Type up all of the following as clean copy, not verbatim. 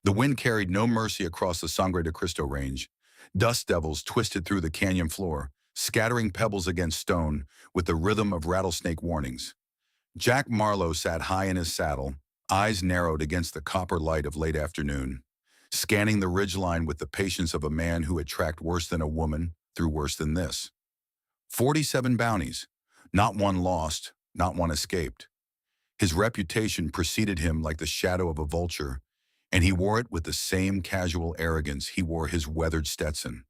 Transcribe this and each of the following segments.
The wind carried no mercy across the Sangre de Cristo range. Dust devils twisted through the canyon floor, scattering pebbles against stone with the rhythm of rattlesnake warnings. Jack Marlow sat high in his saddle, eyes narrowed against the copper light of late afternoon, scanning the ridgeline with the patience of a man who had tracked worse than a woman through worse than this. 47 bounties, not one lost, not one escaped. His reputation preceded him like the shadow of a vulture, and he wore it with the same casual arrogance he wore his weathered Stetson.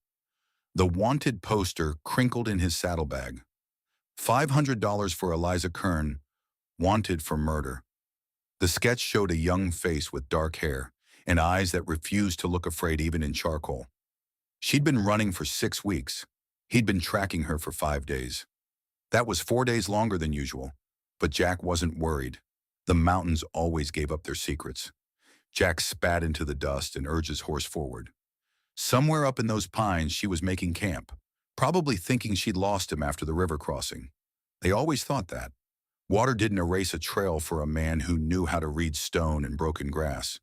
The wanted poster crinkled in his saddlebag. $500 for Eliza Kern, wanted for murder. The sketch showed a young face with dark hair and eyes that refused to look afraid even in charcoal. She'd been running for 6 weeks. He'd been tracking her for 5 days. That was 4 days longer than usual, but Jack wasn't worried. The mountains always gave up their secrets. Jack spat into the dust and urged his horse forward. Somewhere up in those pines she was making camp, probably thinking she'd lost him after the river crossing. They always thought that. Water didn't erase a trail for a man who knew how to read stone and broken grass.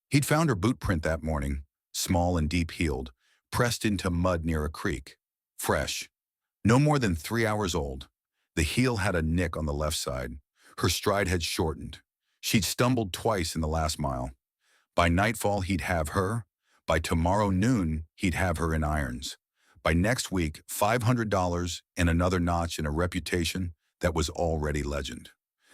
He'd found her boot print that morning, small and deep-heeled, pressed into mud near a creek. Fresh. No more than 3 hours old. The heel had a nick on the left side. Her stride had shortened. She'd stumbled twice in the last mile. By nightfall, he'd have her. By tomorrow noon, he'd have her in irons. By next week, $500 and another notch in a reputation that was already legend.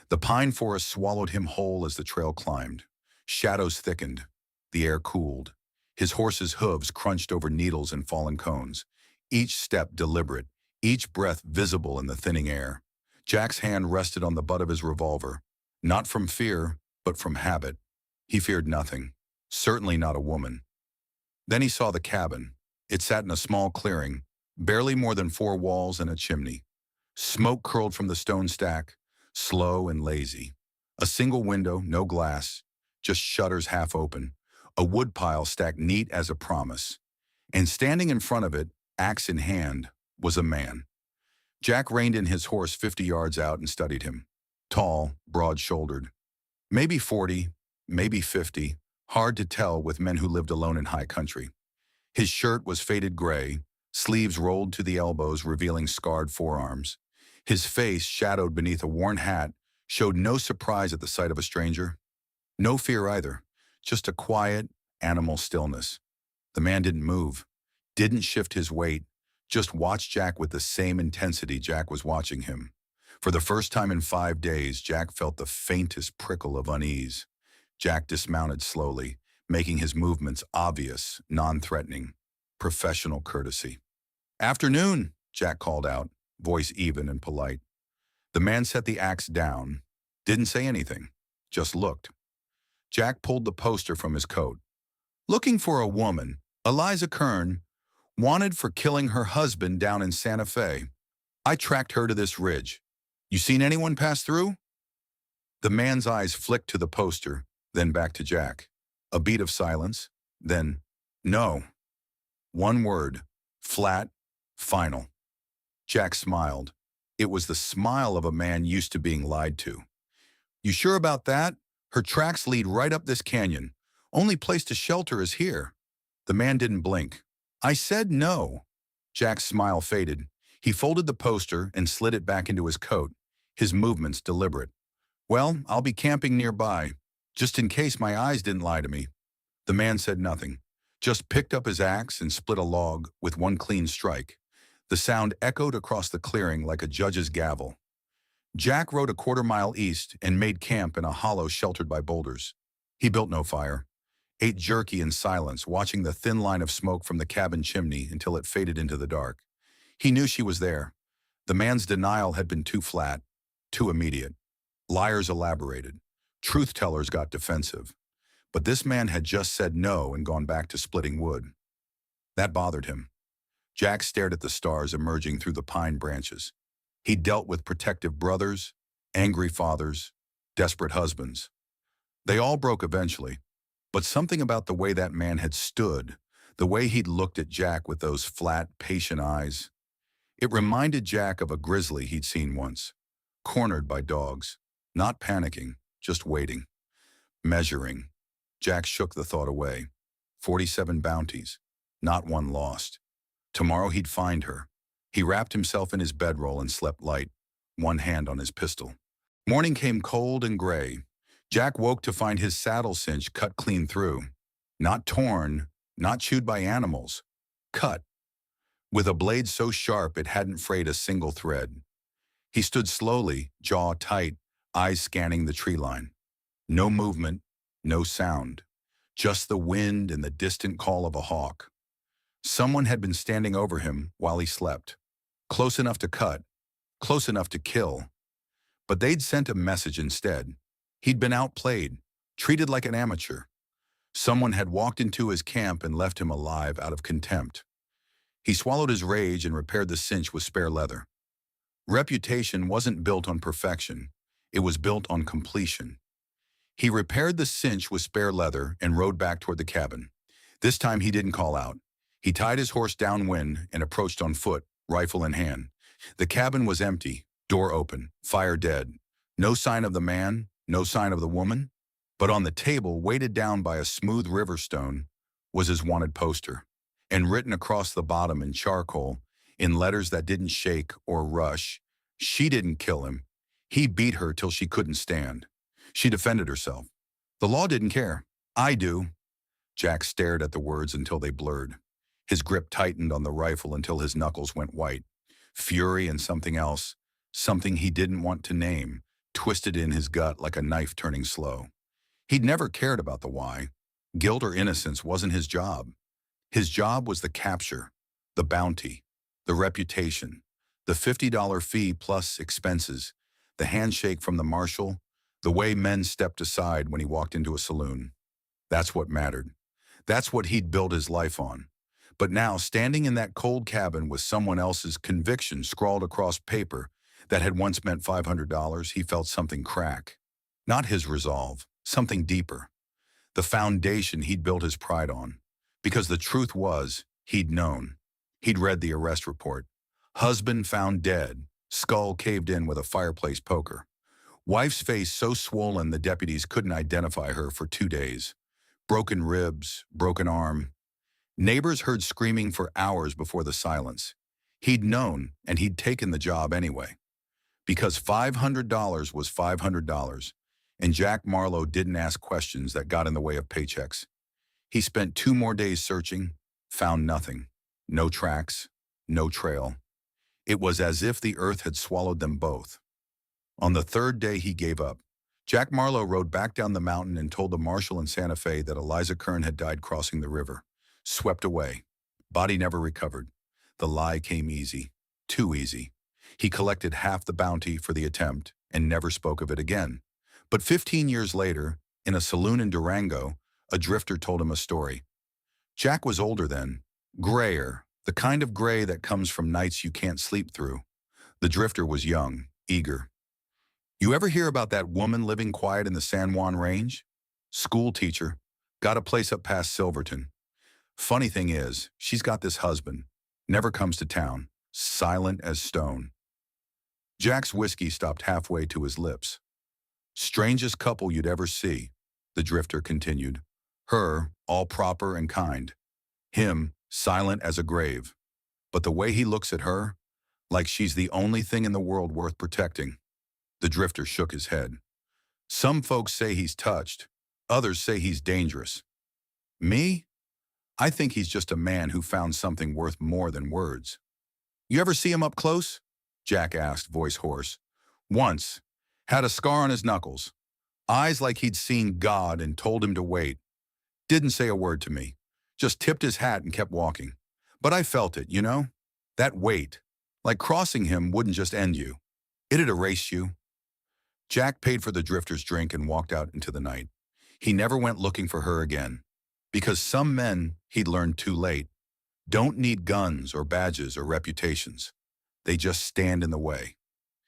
The pine forest swallowed him whole as the trail climbed. Shadows thickened. The air cooled. His horse's hooves crunched over needles and fallen cones. Each step deliberate, each breath visible in the thinning air. Jack's hand rested on the butt of his revolver, not from fear, but from habit. He feared nothing, certainly not a woman. Then he saw the cabin. It sat in a small clearing, barely more than 4 walls and a chimney. Smoke curled from the stone stack, slow and lazy. A single window, no glass, just shutters half open. A woodpile stacked neat as a promise. And standing in front of it, axe in hand, was a man. Jack reined in his horse 50 yards out and studied him. Tall, broad-shouldered. Maybe 40, maybe 50. Hard to tell with men who lived alone in high country. His shirt was faded gray, sleeves rolled to the elbows revealing scarred forearms. His face, shadowed beneath a worn hat, showed no surprise at the sight of a stranger. No fear either, just a quiet, animal stillness. The man didn't move, didn't shift his weight, just watched Jack with the same intensity Jack was watching him. For the first time in 5 days, Jack felt the faintest prickle of unease. Jack dismounted slowly, making his movements obvious, non-threatening. Professional courtesy. "Afternoon," Jack called out, voice even and polite. The man set the axe down, didn't say anything, just looked. Jack pulled the poster from his coat. "Looking for a woman, Eliza Kern, wanted for killing her husband down in Santa Fe. I tracked her to this ridge. You seen anyone pass through?" The man's eyes flicked to the poster, then back to Jack. A beat of silence, then, "No." One word, flat, final. Jack smiled. It was the smile of a man used to being lied to. "You sure about that? Her tracks lead right up this canyon. Only place to shelter is here." The man didn't blink. "I said no." Jack's smile faded. He folded the poster and slid it back into his coat, his movements deliberate. "Well, I'll be camping nearby, just in case my eyes didn't lie to me." The man said nothing, just picked up his axe and split a log with one clean strike. The sound echoed across the clearing like a judge's gavel. Jack rode a quarter-mile east and made camp in a hollow sheltered by boulders. He built no fire, ate jerky in silence, watching the thin line of smoke from the cabin chimney until it faded into the dark. He knew she was there. The man's denial had been too flat, too immediate. Liars elaborated. Truth-tellers got defensive. But this man had just said no and gone back to splitting wood. That bothered him. Jack stared at the stars emerging through the pine branches. He dealt with protective brothers, angry fathers, desperate husbands. They all broke eventually, but something about the way that man had stood, the way he'd looked at Jack with those flat, patient eyes, it reminded Jack of a grizzly he'd seen once, cornered by dogs, not panicking, just waiting, measuring, Jack shook the thought away. 47 bounties. Not one lost. Tomorrow he'd find her. He wrapped himself in his bedroll and slept light, one hand on his pistol. Morning came cold and gray. Jack woke to find his saddle cinch cut clean through. Not torn, not chewed by animals. Cut. With a blade so sharp it hadn't frayed a single thread. He stood slowly, jaw tight, eyes scanning the tree line. No movement, no sound. Just the wind and the distant call of a hawk. Someone had been standing over him while he slept. Close enough to cut, close enough to kill. But they'd sent a message instead. He'd been outplayed, treated like an amateur. Someone had walked into his camp and left him alive out of contempt. He swallowed his rage and repaired the cinch with spare leather. Reputation wasn't built on perfection. It was built on completion. He repaired the cinch with spare leather and rode back toward the cabin. This time he didn't call out. He tied his horse downwind and approached on foot, rifle in hand. The cabin was empty, door open, fire dead. No sign of the man, no sign of the woman. But on the table, weighted down by a smooth river stone, was his wanted poster. And written across the bottom in charcoal, in letters that didn't shake or rush, she didn't kill him. He beat her till she couldn't stand. She defended herself. The law didn't care. I do. Jack stared at the words until they blurred. His grip tightened on the rifle until his knuckles went white. Fury and something else, something he didn't want to name, twisted in his gut like a knife turning slow. He'd never cared about the why. Guilt or innocence wasn't his job. His job was the capture, the bounty, the reputation, the $50 fee plus expenses, the handshake from the marshal, the way men stepped aside when he walked into a saloon. That's what mattered. That's what he'd built his life on. But now, standing in that cold cabin with someone else's conviction scrawled across paper that had once meant $500, he felt something crack. Not his resolve, something deeper. The foundation he'd built his pride on. Because the truth was, he'd known. He'd read the arrest report. Husband found dead, skull caved in with a fireplace poker. Wife's face so swollen the deputies couldn't identify her for 2 days. Broken ribs, broken arm. Neighbors heard screaming for hours before the silence. He'd known, and he'd taken the job anyway. Because $500 was $500, and Jack Marlow didn't ask questions that got in the way of paychecks. He spent 2 more days searching, found nothing. No tracks, no trail. It was as if the earth had swallowed them both. On the 3rd day he gave up. Jack Marlow rode back down the mountain and told the marshal in Santa Fe that Eliza Kern had died crossing the river. Swept away. Body never recovered. The lie came easy. Too easy. He collected half the bounty for the attempt and never spoke of it again. But 15 years later, in a saloon in Durango, a drifter told him a story. Jack was older then, grayer, the kind of gray that comes from nights you can't sleep through. The drifter was young, eager. You ever hear about that woman living quiet in the San Juan Range? School teacher, got a place up past Silverton. Funny thing is, she's got this husband, never comes to town, silent as stone. Jack's whiskey stopped halfway to his lips. Strangest couple you'd ever see, the drifter continued. Her, all proper and kind. Him, silent as a grave. But the way he looks at her, like she's the only thing in the world worth protecting. The drifter shook his head. Some folks say he's touched. Others say he's dangerous. Me? I think he's just a man who found something worth more than words. You ever see him up close? Jack asked, voice hoarse. Once. Had a scar on his knuckles. Eyes like he'd seen God and told him to wait. Didn't say a word to me. Just tipped his hat and kept walking. But I felt it, you know? That weight. Like crossing him wouldn't just end you. It'd erase you. Jack paid for the drifter's drink and walked out into the night. He never went looking for her again. Because some men, he'd learned too late, don't need guns or badges or reputations. They just stand in the way.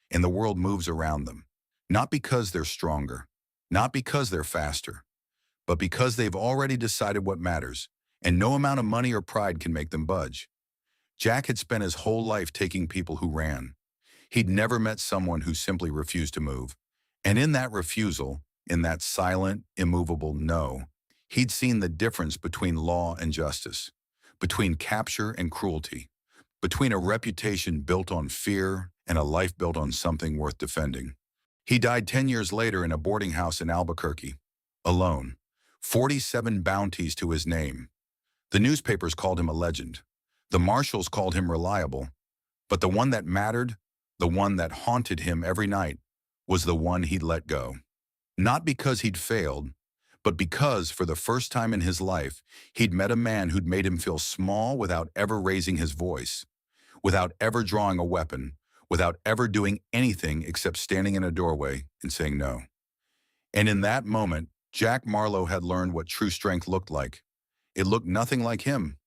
And the world moves around them. Not because they're stronger, not because they're faster, but because they've already decided what matters, and no amount of money or pride can make them budge. Jack had spent his whole life taking people who ran. He'd never met someone who simply refused to move. And in that refusal, in that silent, immovable no, He'd seen the difference between law and justice, between capture and cruelty, between a reputation built on fear and a life built on something worth defending. He died 10 years later in a boarding house in Albuquerque, alone, 47 bounties to his name. The newspapers called him a legend. The marshals called him reliable. But the one that mattered, the one that haunted him every night, was the one he'd let go. Not because he'd failed, but because, for the first time in his life, he'd met a man who'd made him feel small without ever raising his voice, without ever drawing a weapon, without ever doing anything except standing in a doorway and saying no. And in that moment, Jack Marlow had learned what true strength looked like. It looked nothing like him.